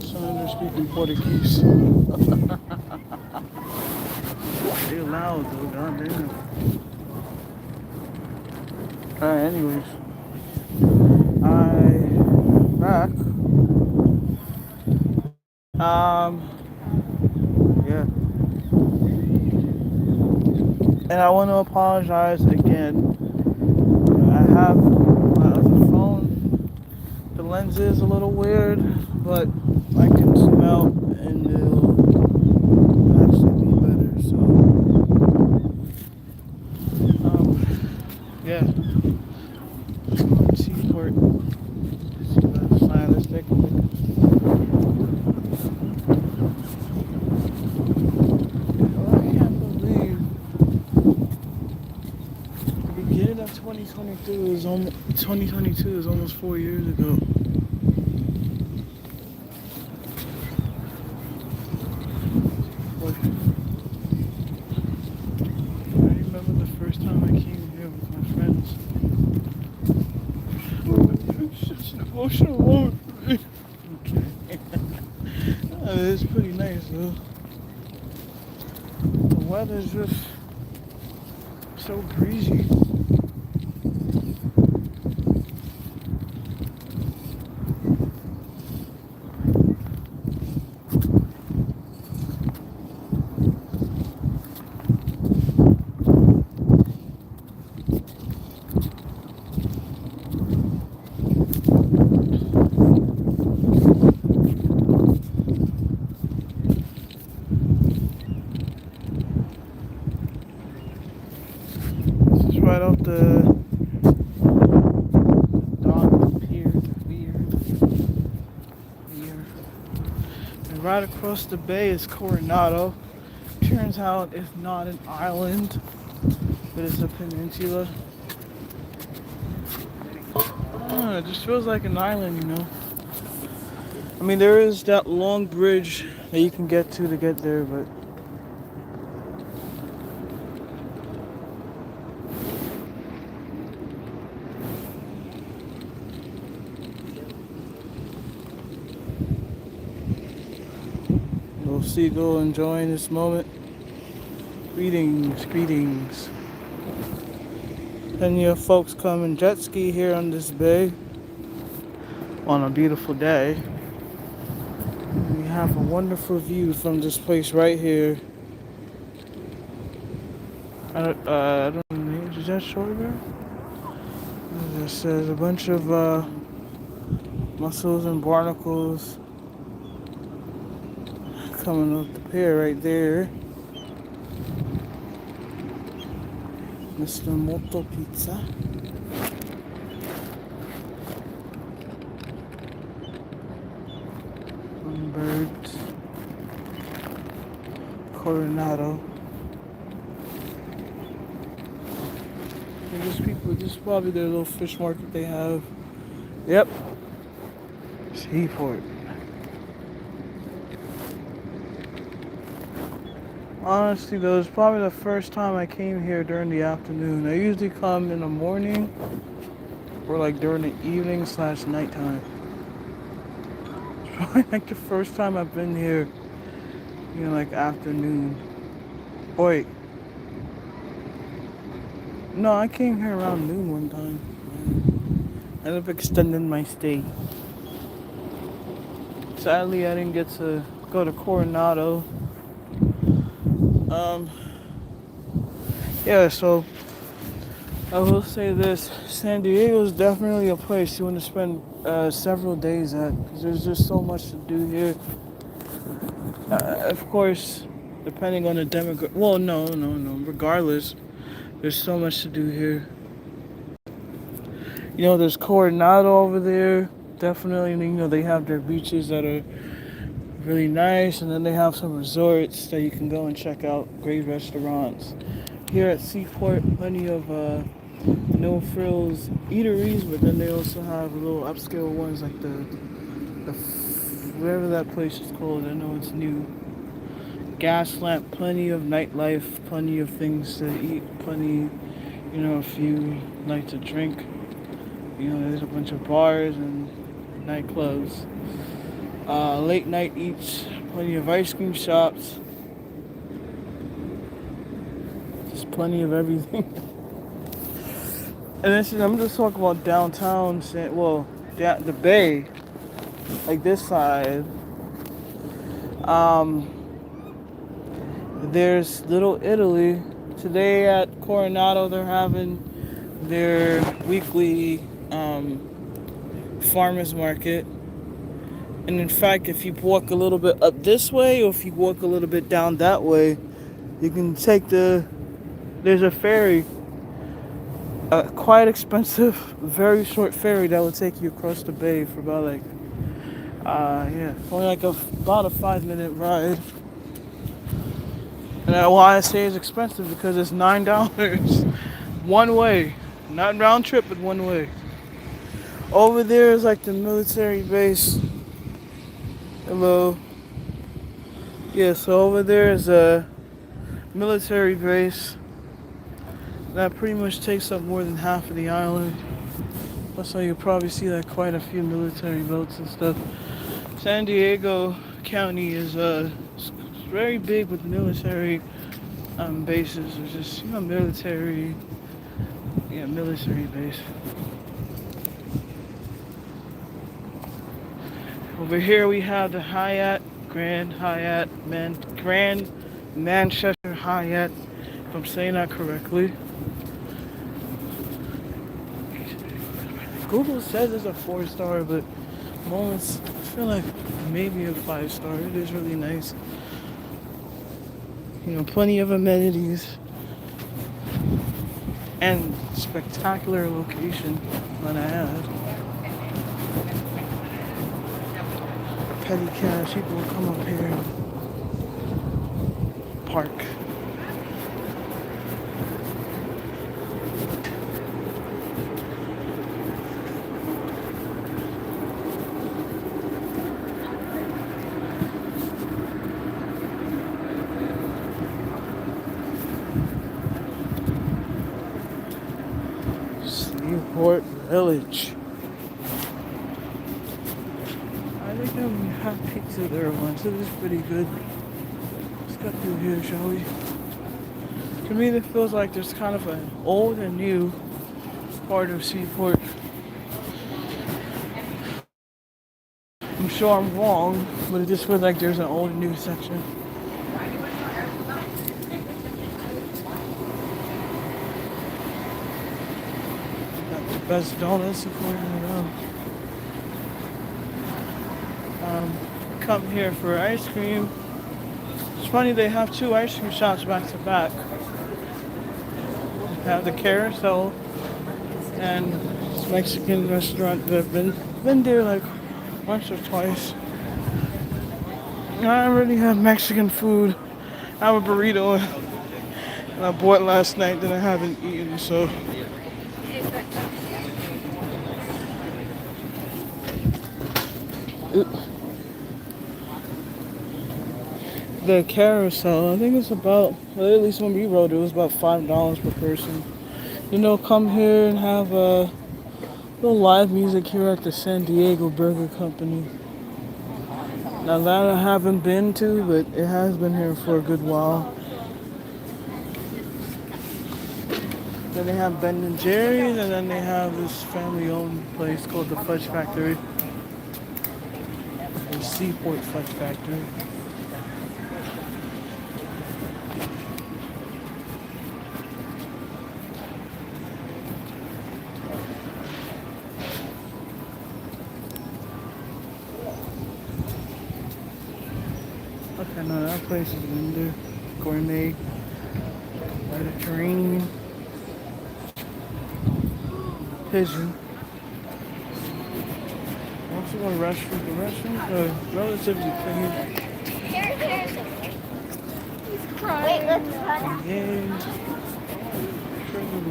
Some of them speaking Portuguese. They're loud though, goddamn. Alright, anyways. I'm back. Yeah. And I want to apologize again. I have my other phone. The lens is a little weird, but I can zoom out and it'll actually be better. So, yeah. Seaport. See that sign. Let's take a look. Oh, I can't believe the beginning of 2022 is almost 4 years ago. I remember the first time I came here with my friends. It's just an emotional moment for me. Okay. It's pretty nice though. The weather's just so breezy. This is right off the dock pier, and right across the bay is Coronado. Turns out it's not an island, but it's a peninsula. It just feels like an island, you know. I mean, there is that long bridge that you can get to get there, but little seagull enjoying this moment. Greetings, greetings. Plenty of folks come and jet ski here on this bay on a beautiful day. We have a wonderful view from this place right here. I don't know, is that short bear? It says a bunch of mussels and barnacles coming up the pier right there. Mr. Moto Pizza. Birds. Coronado. And these people, this is probably their little fish market they have. Yep. Seaport. Honestly though, it's probably the first time I came here during the afternoon. I usually come in the morning or like during the evening / nighttime. It's probably like the first time I've been here, you know, like afternoon. Wait. No, I came here around noon one time. I ended up extending my stay. Sadly, I didn't get to go to Coronado. Yeah, so I will say this: San Diego is definitely a place you want to spend several days at because there's just so much to do here. Of course, depending on the demographic. Well, no. Regardless, there's so much to do here. You know, there's Coronado over there. Definitely, you know, they have their beaches that are really nice, and then they have some resorts that you can go and check out. Great restaurants. Here at Seaport, plenty of no frills eateries, but then they also have little upscale ones like the whatever that place is called. I know it's new. Gaslamp, plenty of nightlife, plenty of things to eat, plenty, you know, if you like to drink. You know, there's a bunch of bars and nightclubs, late night eats, plenty of ice cream shops, just plenty of everything. And this is, I'm just talking about downtown, well, the Bay, like this side. There's Little Italy. Today at Coronado, they're having their weekly farmers market. And in fact, if you walk a little bit up this way, or if you walk a little bit down that way, you can take there's a ferry, a quite expensive, very short ferry that will take you across the bay for about like, only like about a 5-minute ride. And why I say it's expensive, because it's $9 one way, not round trip, but one way. Over there is like the military base. Hello. Yeah, so over there is a military base that pretty much takes up more than half of the island. So you'll probably see like quite a few military boats and stuff. San Diego County is very big with military bases. It's just, military base. Over here we have the Grand Manchester Hyatt, if I'm saying that correctly. Google says it's a 4-star, but moments I feel like maybe a 5-star. It is really nice. Plenty of amenities and spectacular location, might I add. Petty cash, people will come up here and park. Seaport Village. I think we have pizza there once. It is pretty good. Let's go through here, shall we? To me, it feels like there's kind of an old and new part of Seaport. I'm sure I'm wrong, but it just feels like there's an old and new section. Best donuts according to them. Come here for ice cream. It's funny, they have 2 ice cream shops back to back. They have the Carousel and this Mexican restaurant that I've been there like once or twice. I already have Mexican food. I have a burrito and I bought last night that I haven't eaten, so. The Carousel, I think it's about, well, at least when we rode it was about $5 per person. Come here and have a little live music here at the San Diego Burger Company. Now that I haven't been to, but it has been here for a good while. Then they have Ben & Jerry's, and then they have this family-owned place called the Fudge Factory. The Seaport Fudge Factory. Okay, no, that place is in there. Gourmet, Mediterranean, pigeon. Also, a restaurant. The restaurants are relatively clean. He's crying. Wait, let's run. Yeah.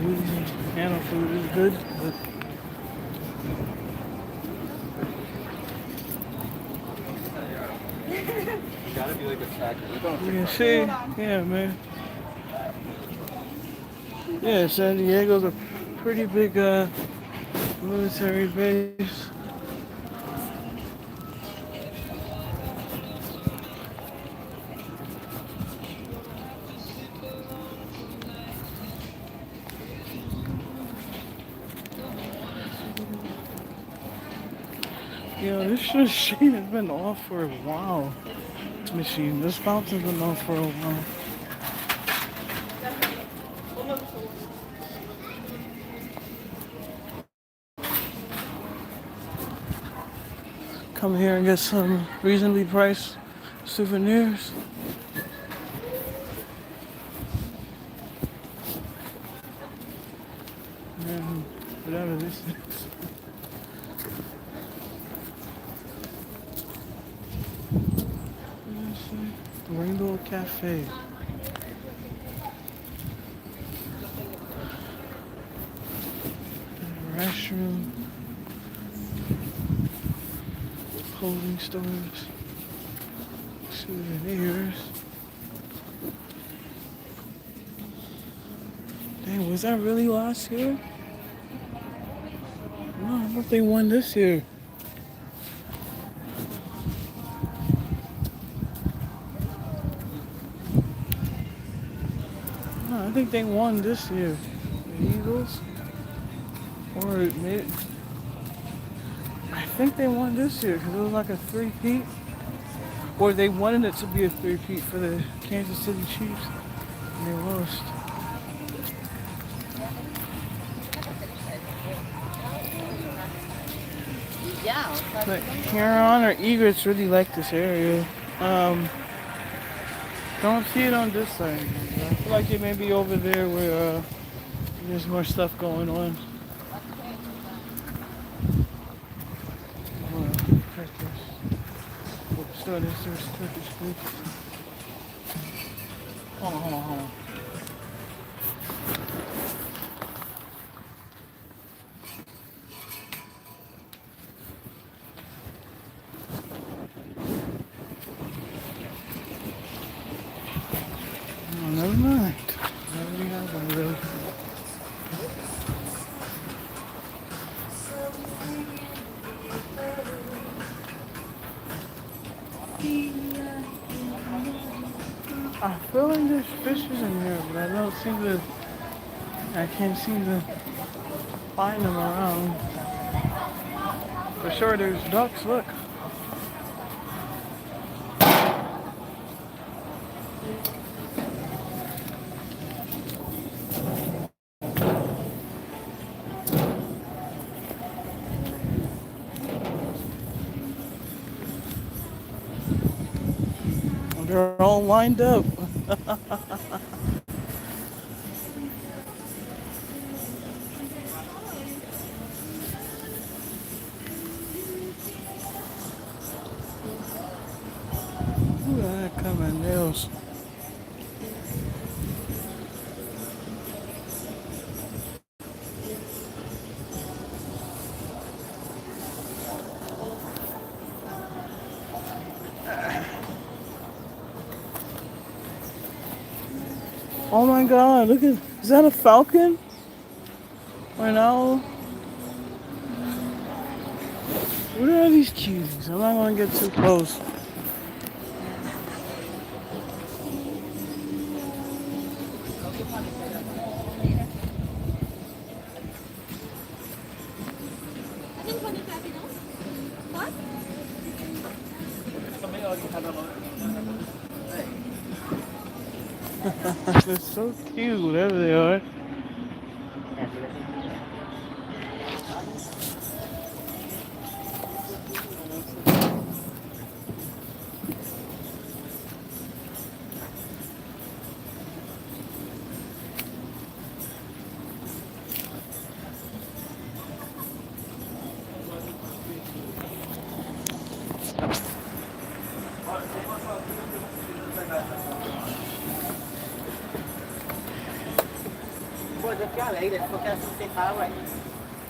Louisiana food is good, but Gotta be like a tracker. you can see, yeah, man. Yeah, San Diego's a pretty big military base. Yo, this machine has been off for a while. This fountain's been off for a while. Come here and get some reasonably priced souvenirs. And whatever this is. Rainbow Cafe. Restroom. Clothing stores. Souvenirs. Dang, was that really last year? No, I thought they won this year. No, I think they won this year. The Eagles? Or maybe... I think they won this year because it was like a three-peat. Or they wanted it to be a three-peat for the Kansas City Chiefs. And they lost. But Huron or Egrets really like this area. Don't see it on this side. I feel like it may be over there where there's more stuff going on. So there's Turkish food. Hold on. Oh, never mind. I already have one of those. I feel like there's fishes in here, but I can't seem to find them around. For sure there's ducks, look. They're all lined up. Look at that coming nails. Oh my god, look at, is that a falcon? Or an owl? What are these cuties? I'm not gonna get too close. They're so cute, whatever they are. Pode aqui aí, ele falou que era 60 ué.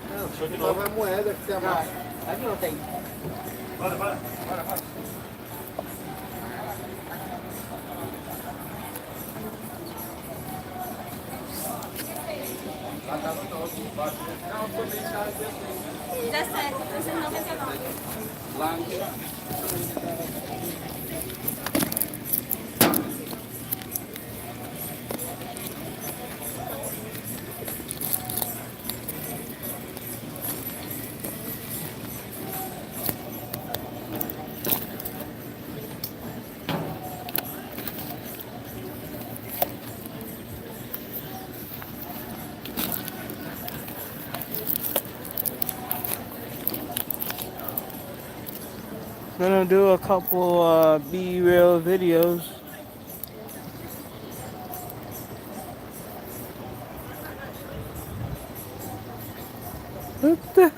Não, só de novo é moeda que você amassa. Aqui não tem. Bora. Lá tava novo, não, foi bem caro. 17, 399. Lá. Gonna do a couple B-reel videos. What the?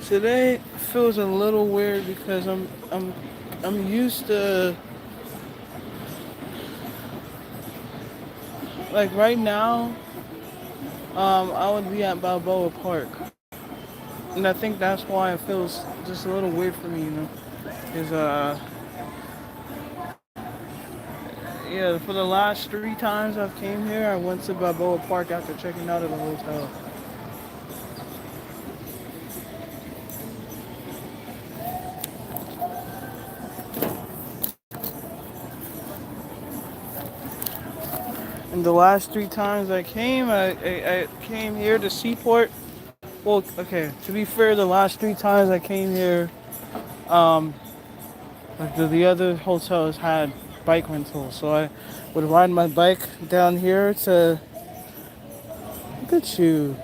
Today feels a little weird because I'm used to, like, right now I would be at Balboa Park, and I think that's why it feels just a little weird for me, you know. Is yeah, for the last 3 times I've came here, I went to Balboa Park after checking out of the hotel. And the last 3 times I came, I came here to Seaport. Well, okay, to be fair, the last 3 times I came here, like the other hotels had bike rentals, so I would ride my bike down here to. Look at you!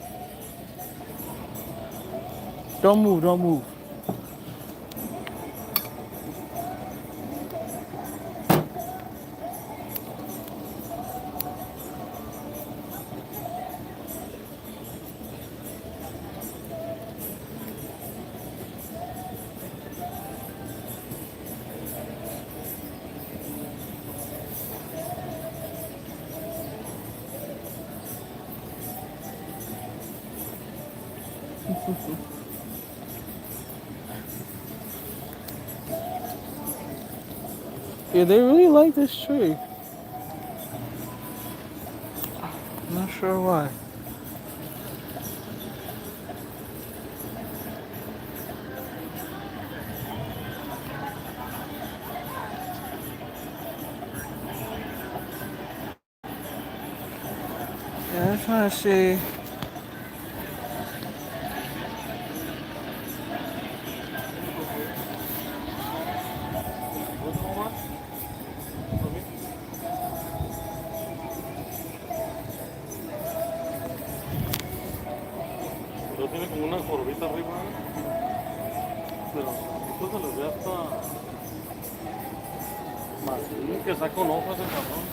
Don't move! Don't move! Yeah, they really like this tree. I'm not sure why. Yeah, I'm trying to see. Pero tiene como una curvita arriba, pero esto se les ve hasta más que saca con hojas el cabrón.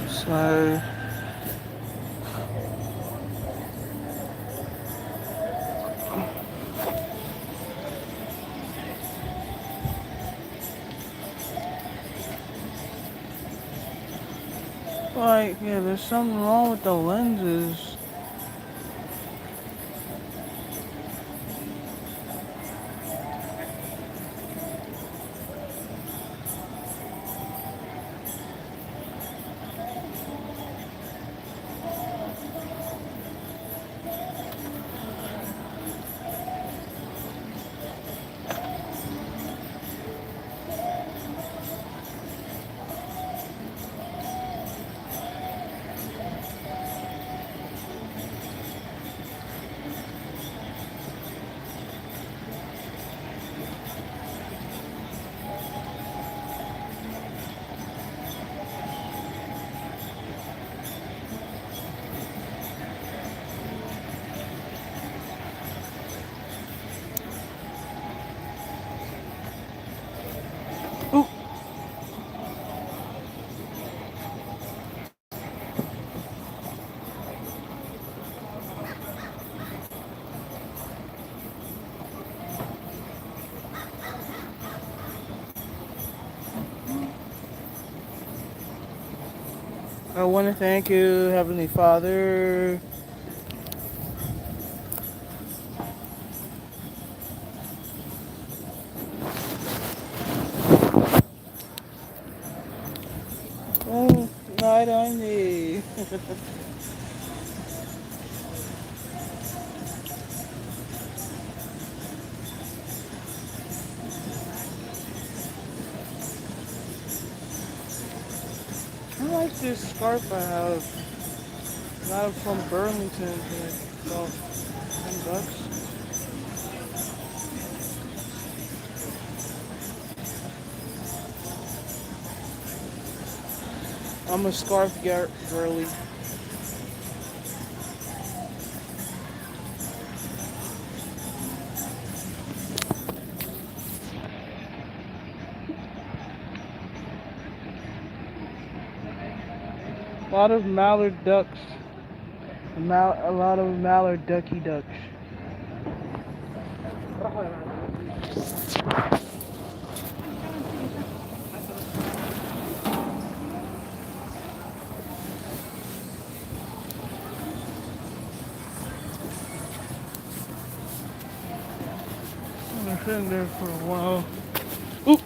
So. Like, yeah, there's something wrong with the lenses. Ooh. I want to thank you, Heavenly Father. Oh, night on me. I like this scarf I have. A lot from Burlington here. About $10. I'm a scarf girly. A lot of mallard ducks. A lot of mallard ducky ducks. I've been there for a while. Oop!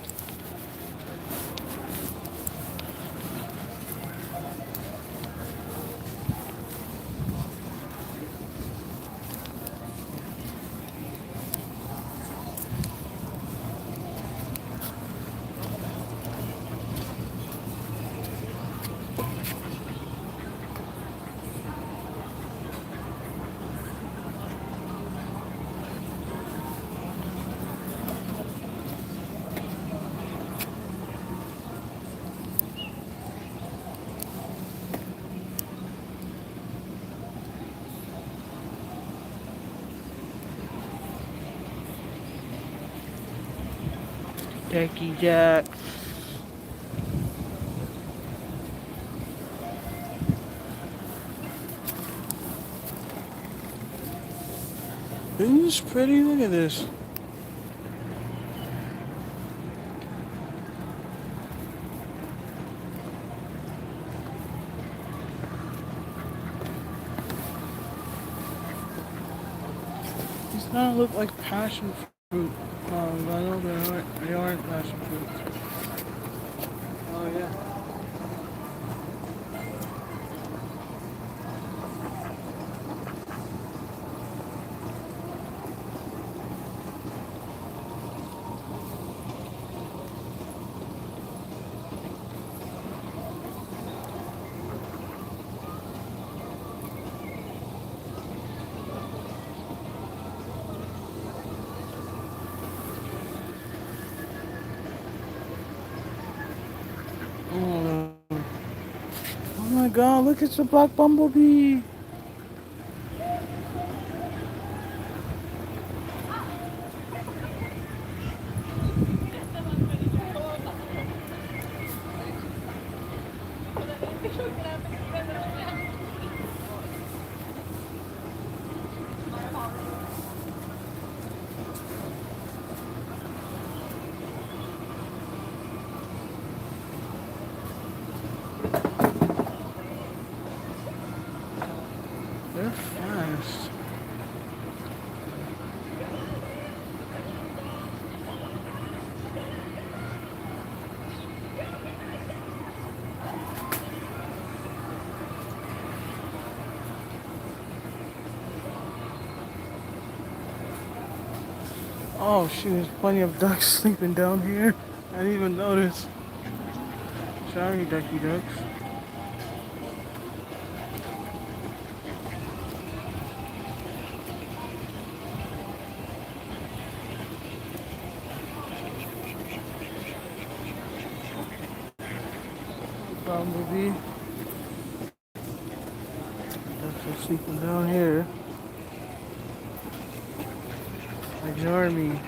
Ducky ducks. Isn't this pretty? Look at this. These kind of look like passion fruit. I know they aren't passion fruits. Oh yeah. Oh my god, look, it's a black bumblebee. They're fast. Oh shoot, there's plenty of ducks sleeping down here. I didn't even notice. Sorry, ducky ducks. Bumblebee. Ducks are sleeping down here. Ignore me.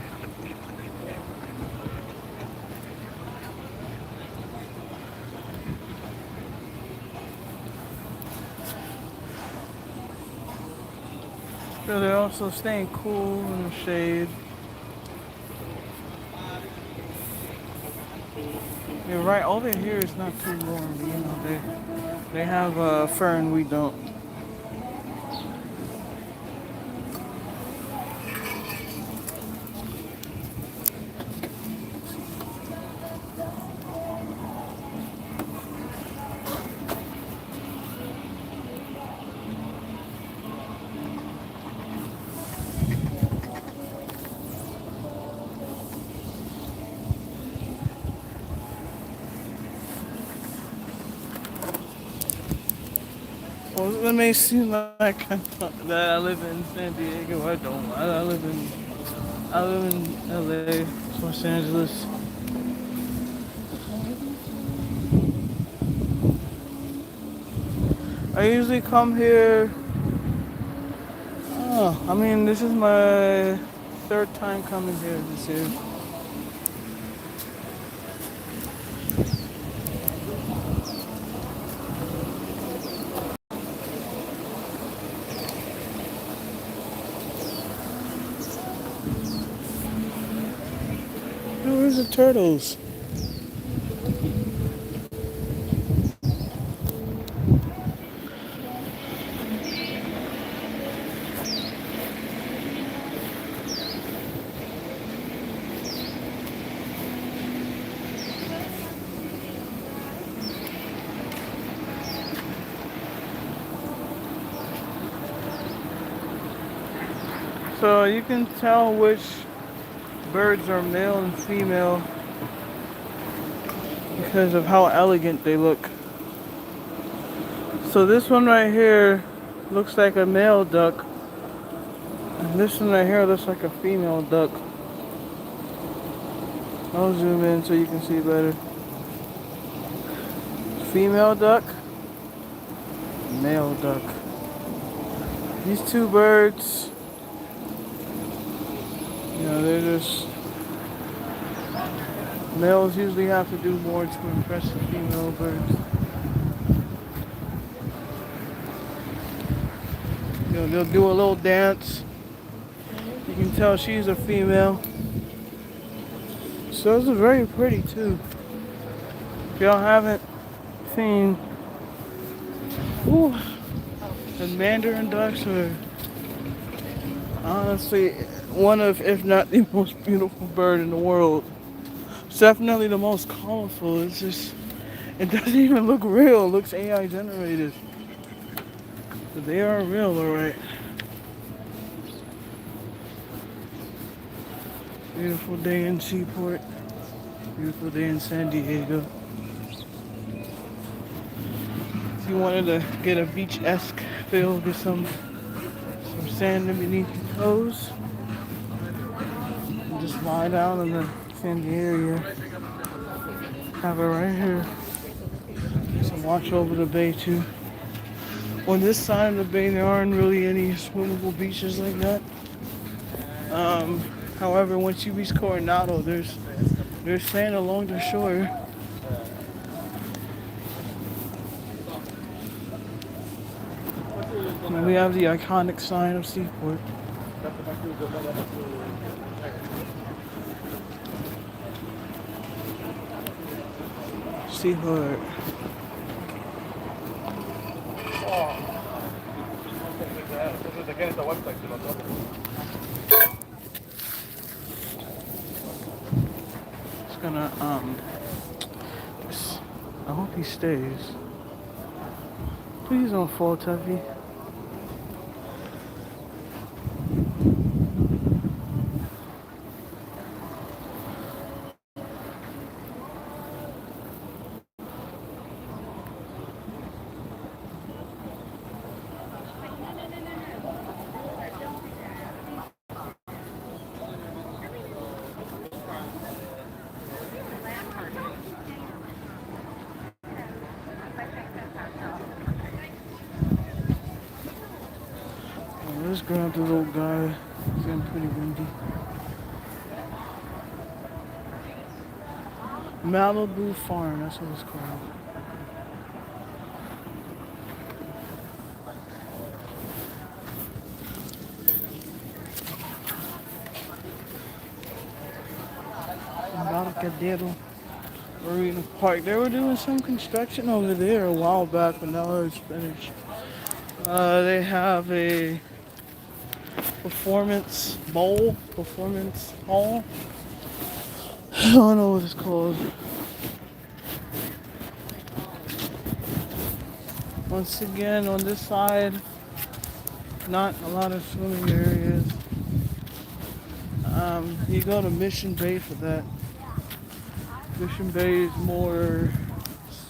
So they're also staying cool in the shade. You're right, over here is not too warm, you know, they have fur and we don't. Well, it may seem like that I live in San Diego. I don't. I live in LA, Los Angeles. I usually come here. Oh, I mean, this is my third time coming here this year. Where's the turtles? So you can tell which birds are male and female because of how elegant they look. So this one right here looks like a male duck, and this one right here looks like a female duck. I'll zoom in so you can see better. Female duck, male duck. These two birds, you know, they're just, males usually have to do more to impress the female birds. You know, they'll do a little dance. You can tell she's a female. So those are very pretty too. If y'all haven't seen, ooh, the mandarin ducks are honestly one of, if not the most beautiful bird in the world. It's definitely the most colorful. It's just, it doesn't even look real. It looks AI generated. But they are real, alright. Beautiful day in Seaport. Beautiful day in San Diego. If you wanted to get a beach-esque feel, get some sand beneath your toes, and just lie down in the sandy area. Have it right here. Some watch over the bay too. On this side of the bay, there aren't really any swimmable beaches like that. However, once you reach Coronado, there's sand along the shore. And we have the iconic sign of Seaport. Seaport. It's gonna I hope he stays. Please don't fall, Tuffy. Let's grab the little guy. It's getting pretty windy. Malibu Farm, that's what it's called. Embarcadero Marina Park. They were doing some construction over there a while back, but now it's finished. They have a performance hall. I don't know what it's called. Once again, on this side, not a lot of swimming areas. You go to Mission Bay for that. Mission Bay is more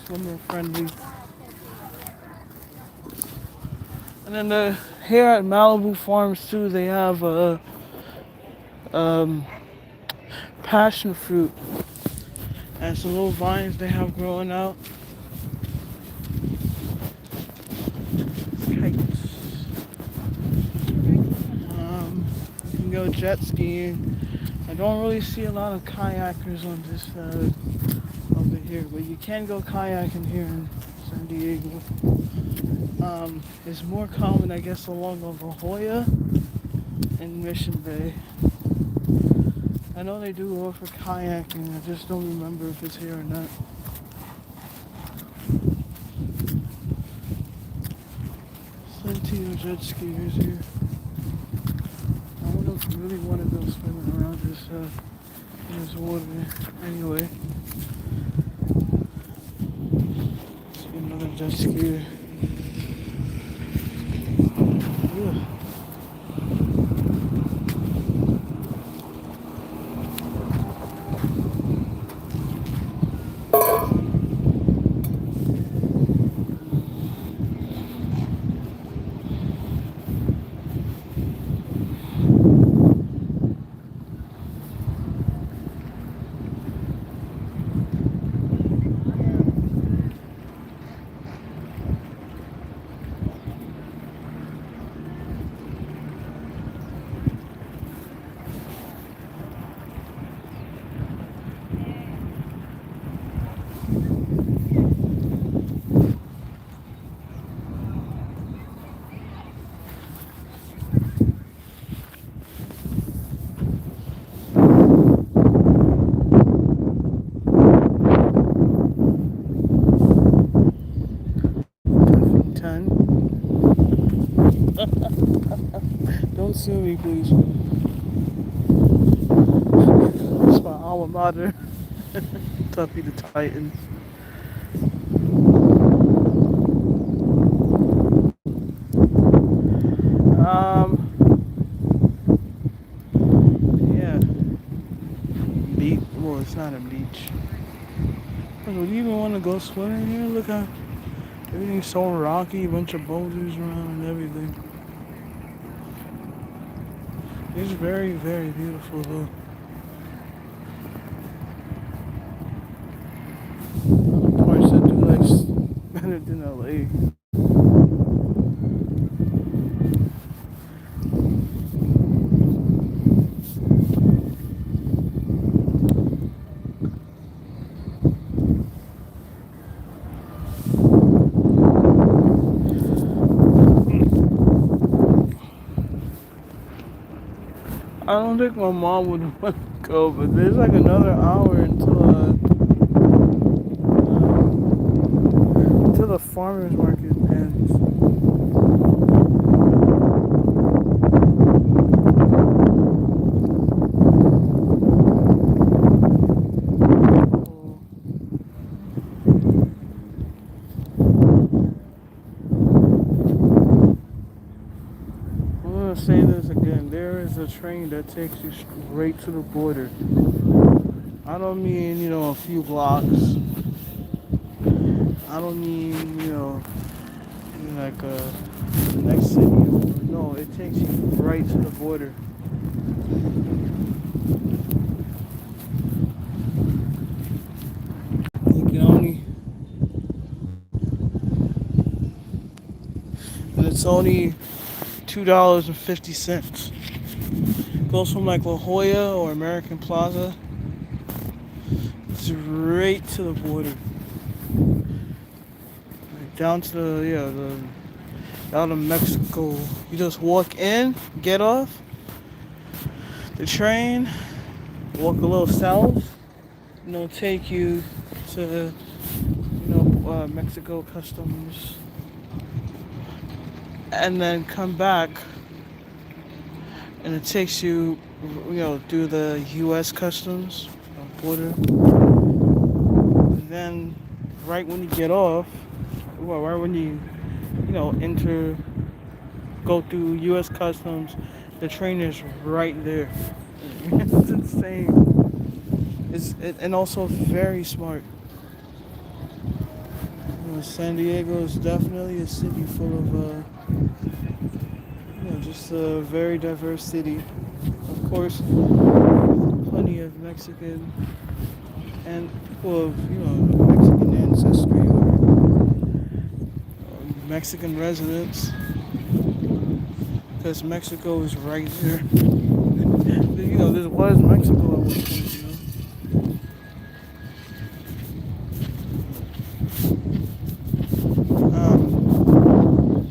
swimmer friendly. And then here at Malibu Farms too, they have um, passion fruit and some little vines they have growing out. Kites. You can go jet skiing. I don't really see a lot of kayakers on this side over here, but you can go kayaking here in San Diego. It's more common, I guess, along the La Jolla and Mission Bay. I know they do offer kayaking, I just don't remember if it's here or not. Plenty of jet skiers here. I don't know if you really want to go swimming around in this water anyway. See another jet skier. Yeah. Don't sue me, please. It's my alma mater. Tuffy the Titan. Yeah. Beach. Well, it's not a beach. Would you even want to go swimming here? Look how everything's so rocky, a bunch of boulders around and everything. It's very, very beautiful though. Of course, I do like better than LA. I don't think my mom would want to go, but there's like another hour until the farmers market ends. I'm gonna say this again. There is a train that takes you straight to the border. I don't mean, a few blocks. I don't mean, in like the next city. No, it takes you right to the border. You can only, and it's only $2.50. Goes from like La Jolla or American Plaza straight to the border. Down to down to Mexico. You just walk in, get off the train, walk a little south, and it'll take you to Mexico Customs, and then come back, and it takes you through the U.S. Customs border. And then right when you get off, right when you go through U.S. Customs, the train is right there. It's insane. And also very smart. San Diego is definitely a city full of just a very diverse city. Of course, plenty of Mexican and people of Mexican ancestry or Mexican residents, because Mexico is right there. This was Mexico at one point.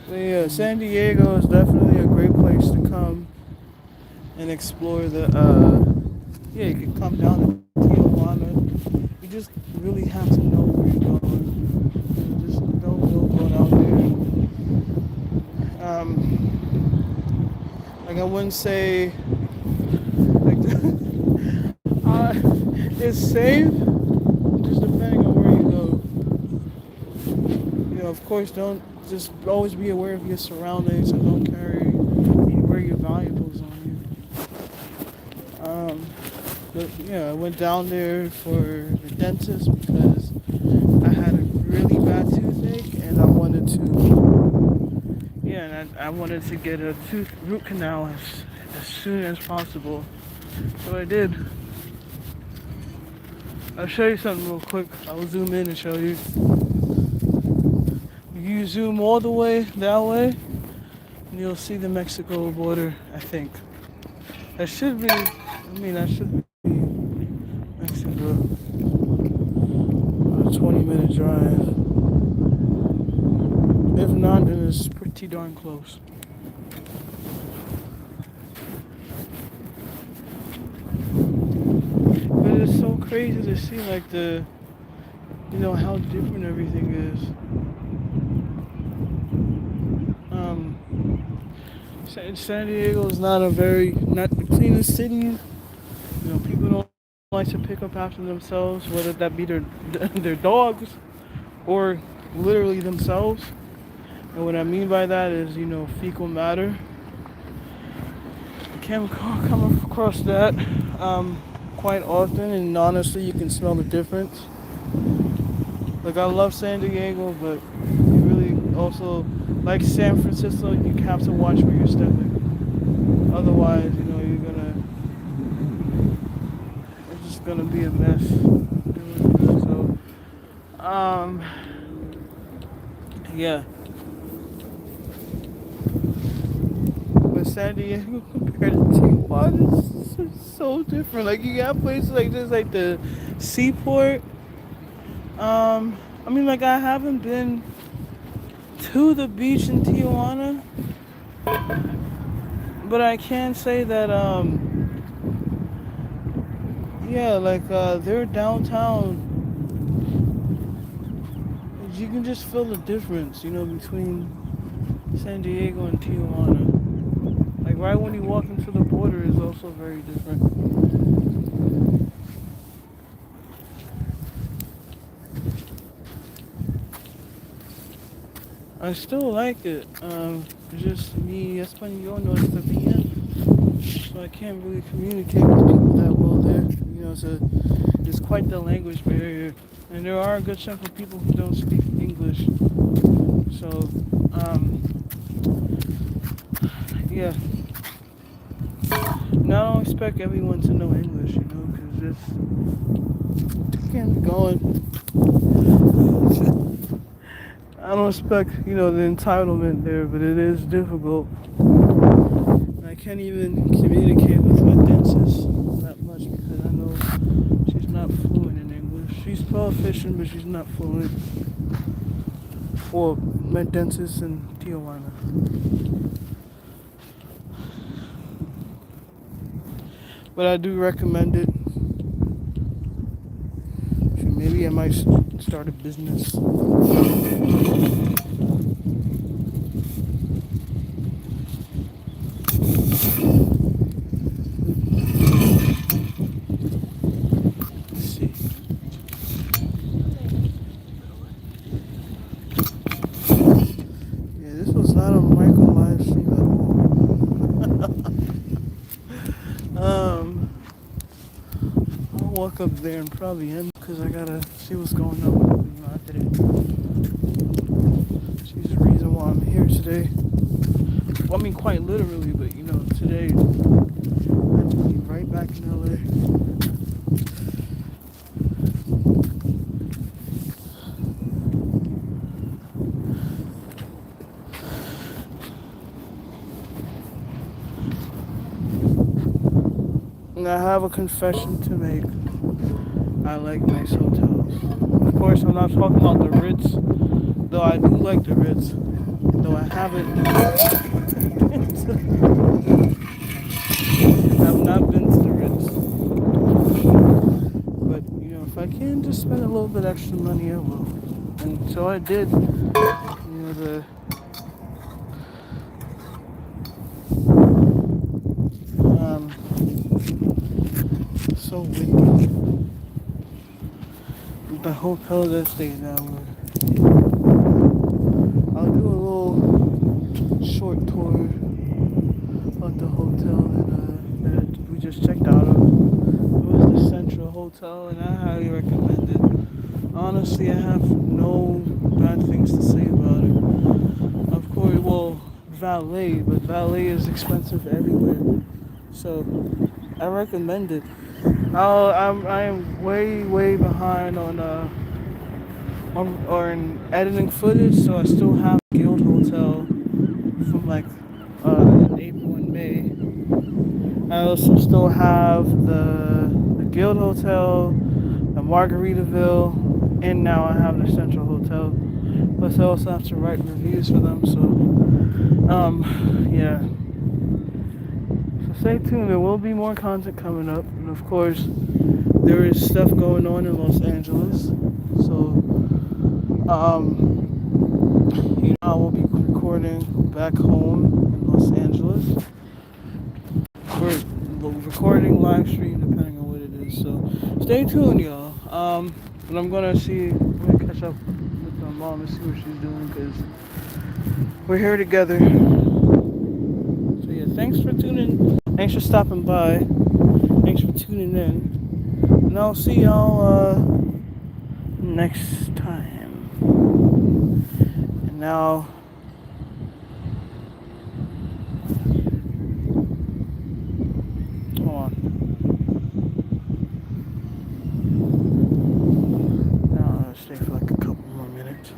But yeah, San Diego is definitely a great place to come and explore the. You can come down to Tijuana. You just really have to know where you're going. Just don't go down there. Like I wouldn't say like it's safe, just depending on where you go. Of course, don't just always be aware of your surroundings and don't wear your valuables on you. But I went down there for the dentist because I had a really bad toothache and I wanted to get a tooth root canal as soon as possible. So I did. I'll show you something real quick. I'll zoom in and show you. You zoom all the way that way and you'll see the Mexico border, I think. That should be Mexico. A 20-minute drive. If not, then it's pretty darn close. But it's so crazy to see like how different everything is. San Diego is not the cleanest city. People don't like to pick up after themselves, whether that be their dogs or literally themselves. And what I mean by that is, fecal matter. I can't come across that quite often, and honestly, you can smell the difference. Like, I love San Diego, but you really also, like San Francisco, you have to watch where you're stepping. Otherwise, it's just gonna be a mess. So, yeah. But San Diego compared to Tijuana is so different. Like, you got places like this, like the Seaport. I haven't been to the beach in Tijuana, but I can say that, their downtown, you can just feel the difference, between San Diego and Tijuana. Like, right when you walk into the border is also very different. I still like it. Just mi español no está bien, so I can't really communicate with people that well there. It's quite the language barrier, and there are a good chunk of people who don't speak English. So, yeah. Now, I don't expect everyone to know English, because it can be going. I don't expect, the entitlement there, but it is difficult. I can't even communicate with my dentist that much because I know she's not fluent in English. She's proficient, but she's not fluent. Well, my dentist in Tijuana. But I do recommend it. Maybe I might start a business. Let's see. Yeah, this was not a micro live stream at all. I'll walk up there and probably end because I gotta see what's going on with the United. She's the reason why I'm here today. I mean, quite literally, but you know, today I have to be right back in LA. And I have a confession to make. I like nice hotels. Of course, I'm not talking about the Ritz, though I do like the Ritz, though I haven't. I've not been to the Ritz. But, you know, if I can just spend a little bit extra money, I will. And so I did. You know, so windy. The hotel that I stayed at, I'll do a little short tour of the hotel that we just checked out of. It was the Central Hotel, and I highly recommend it. Honestly, I have no bad things to say about it. Of course, well, valet, but valet is expensive everywhere. So, I recommend it. I am way behind on editing footage, so I still have Guild Hotel from like April and May. I also still have the Guild Hotel, the Margaritaville, and now I have the Central Hotel. Plus, I also have to write reviews for them. So, yeah. So stay tuned. There will be more content coming up, and of course, there is stuff going on in Los Angeles. So, you know, I will be recording back home in Los Angeles. We're recording live stream depending on what it is. So stay tuned, y'all. And I'm gonna catch up with my mom and see what she's doing because we're here together. So yeah, thanks for tuning. Thanks for stopping by. Thanks for tuning in. And I'll see y'all next time. And now, hold on. Now I'll stay for like a couple more minutes.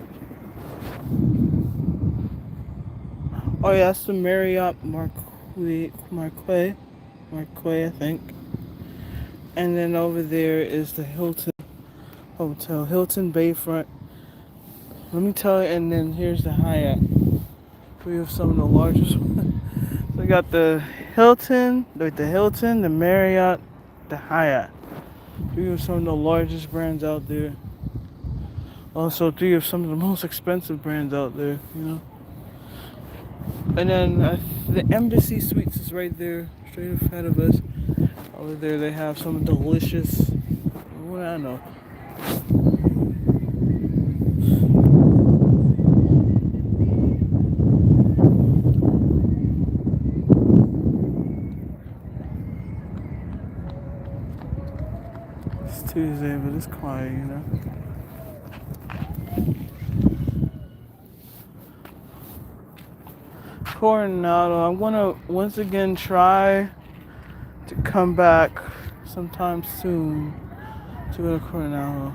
Oh yeah, that's the Marriott Marquis, I think. And then over there is the Hilton Hotel, Hilton Bayfront. Let me tell you, and then here's the Hyatt. We have some of the largest ones. So we got the Hilton, the Marriott, the Hyatt. We have some of the largest brands out there. Also, three of some of the most expensive brands out there, you know. And then the Embassy Suites is right there, straight ahead of us. Over there they have some delicious, what do I know. It's Tuesday, but it's quiet, you know. Coronado, I'm gonna once again try to come back sometime soon to go to Coronado.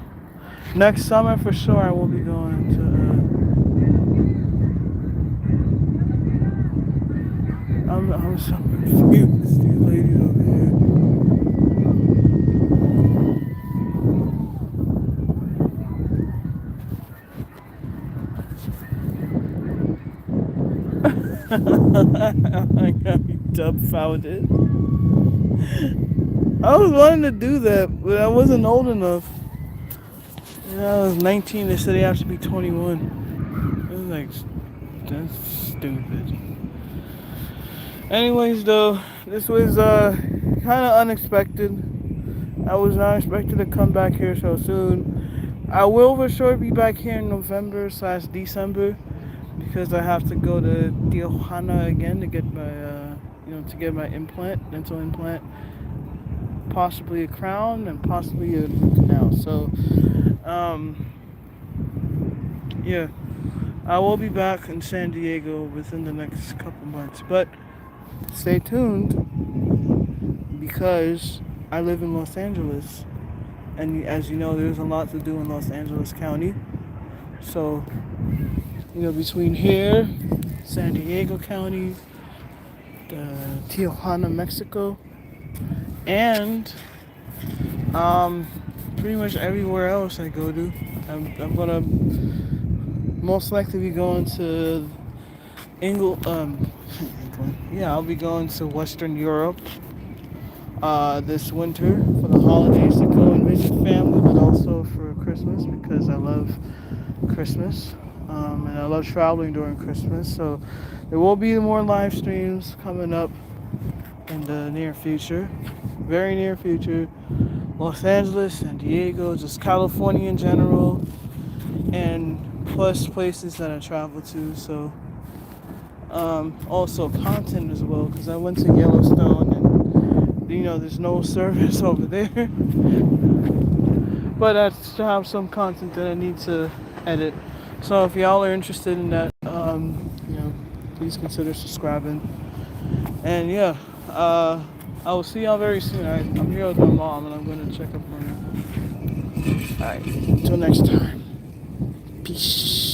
Next summer for sure I will be going to I'm so confused, these ladies over here. I got me dumbfounded. I was wanting to do that, but I wasn't old enough. You know, I was 19. They said they have to be 21. I was like, that's stupid. Anyways, though, this was kind of unexpected. I was not expected to come back here so soon. I will for sure be back here in November/December because I have to go to Tijuana again to get my dental implant, possibly a crown and possibly a root canal. So, yeah, I will be back in San Diego within the next couple months, but stay tuned because I live in Los Angeles, and as you know, there's a lot to do in Los Angeles County. So, between here, San Diego County, Tijuana, Mexico, and pretty much everywhere else I go to. I'm gonna most likely be going to England. Yeah, I'll be going to Western Europe this winter for the holidays to go and visit family, but also for Christmas because I love Christmas and I love traveling during Christmas. So there will be more live streams coming up in the near future, very near future. Los Angeles, San Diego, just California in general, and plus places that I travel to. So also content as well, because I went to Yellowstone and there's no service over there. But I still have some content that I need to edit. So if y'all are interested in that, please consider subscribing. And yeah, I will see y'all very soon. I'm here with my mom and I'm going to check up on her. Alright, until next time. Peace.